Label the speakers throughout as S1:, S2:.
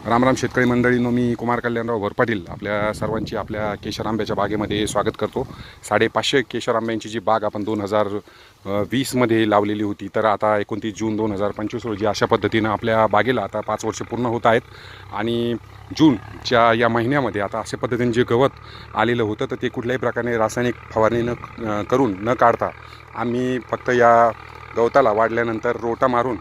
S1: रामराम शेतकरी मंडळींनो, मी कुमार कल्याणराव घोरपाटील आपल्या सर्वांची आपल्या केशर आंब्याच्या बागेमध्ये स्वागत करतो। 550 केशर आंब्यांची जी बाग आपण 2020मध्ये लावलेली होती, तर आता 29 जून 2025 रोजी अशा पद्धतीनं आपल्या बागेला आता 5 वर्ष पूर्ण होत आहेत। आणि जूनच्या या महिन्यामध्ये आता अशा पद्धतीने जे गवत आलेलं होतं, तर ते कुठल्याही प्रकारे रासायनिक फवारणी न काढता आम्ही फक्त या गवताला वाढल्यानंतर रोटा मारून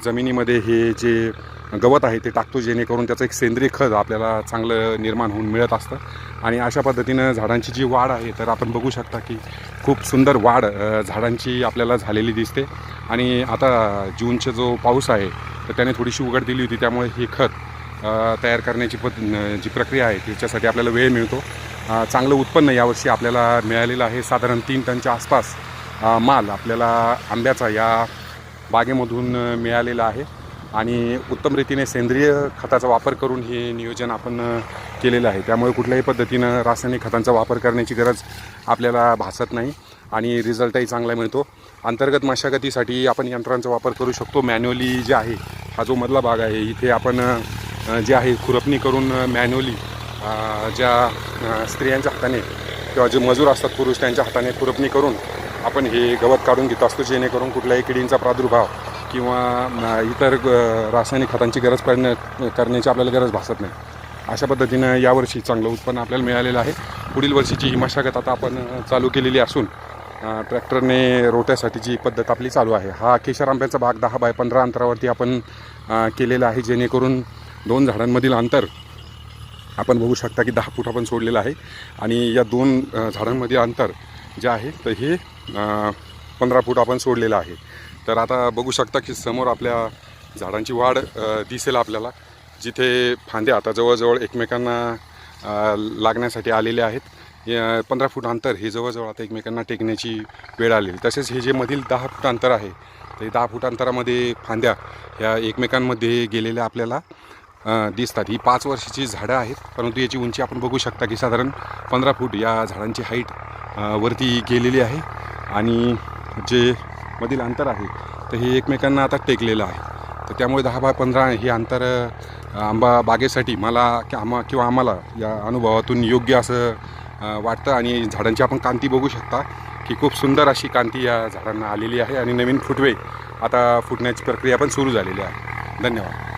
S1: जमिनीमध्ये हे जे गवत आहे ते टाकतो, जेणेकरून त्याचं एक सेंद्रिय खत आपल्याला चांगलं निर्माण होऊन मिळत असतं। आणि अशा पद्धतीनं झाडांची जी वाढ आहे, तर आपण बघू शकता की खूप सुंदर वाढ झाडांची आपल्याला झालेली दिसते। आणि आता जूनचा जो पाऊस आहे, तर त्याने थोडीशी उघड दिली होती, त्यामुळे हे खत तयार करण्याची जी प्रक्रिया आहे त्याच्यासाठी आपल्याला वेळ मिळतो। चांगलं उत्पन्न यावर्षी आपल्याला मिळालेलं आहे। साधारण 3 टनच्या आसपास माल आपल्याला आंब्याचा या बागेमधून मिळालेला आहे। आणि उत्तम रीतीने सेंद्रिय खताचा वापर करून हे नियोजन आपण केलेलं आहे, त्यामुळे कुठल्याही पद्धतीनं रासायनिक खतांचा वापर करण्याची गरज आपल्याला भासत नाही आणि रिझल्टही चांगला मिळतो। अंतर्गत मशागतीसाठी आपण यंत्रांचा वापर करू शकतो। मॅन्युअली जे आहे, हा जो मधला भाग आहे, इथे आपण जे आहे खुरपणी करून मॅन्युअली ज्या स्त्रियांच्या हाताने किंवा जे मजूर असतात पुरुष, त्यांच्या हाताने खुरपणी करून आपण हे गवत काढून घेत असतो, जेणेकरून कुठल्याही किडींचा प्रादुर्भाव किंवा इतर रासायनिक खतांची गरज करण्याची आपल्याला गरज भासत नाही। अशा पद्धतीनं यावर्षी चांगलं उत्पन्न आपल्याला मिळालेलं आहे। पुढील वर्षीची ही मशागत आता आपण चालू केलेली असून ट्रॅक्टरने रोट्यासाठी जी पद्धत आपली चालू आहे। हा केशर आंब्याचा बाग 10 बाय 15 अंतरावरती आपण केलेला आहे, जेणेकरून 2 झाडांमधील अंतर आपण बघू शकता की 10 फूट आपण सोडलेलं आहे। आणि या 2 झाडांमधील अंतर जे आहे, तर हे 15 फूट आपण सोडलेलं आहे। तर आता बघू शकता की समोर आपल्या झाडांची वाढ दिसेल आपल्याला, जिथे फांद्या आता जवळजवळ एकमेकांना लागण्यासाठी आलेले आहेत। 15 फूट अंतर हे जवळजवळ आता एकमेकांना टेकण्याची वेळ आलेली। तसेच हे जे मधील 10 फूट अंतर आहे, ते 10 फूट अंतरामध्ये फांद्या ह्या एकमेकांमध्ये गेलेल्या आपल्याला दिसतात। ही 5 वर्षाची झाडं आहेत, परंतु याची उंची आपण बघू शकता की साधारण 15 फूट या झाडांची हाईट वरती गेलेली आहे। आणि जे मधील अंतर आहे, तर हे एकमेकांना आता टेकलेलं आहे। तर त्यामुळे 10 बाय 15 हे अंतर आंबा बागेसाठी किंवा आम्हाला या अनुभवातून योग्य असं वाटतं। आणि झाडांची आपण कांती बघू शकता की खूप सुंदर अशी कांती या झाडांना आलेली आहे आणि नवीन फुटवे आता फुटण्याची प्रक्रिया पण सुरू झालेली आहे। धन्यवाद।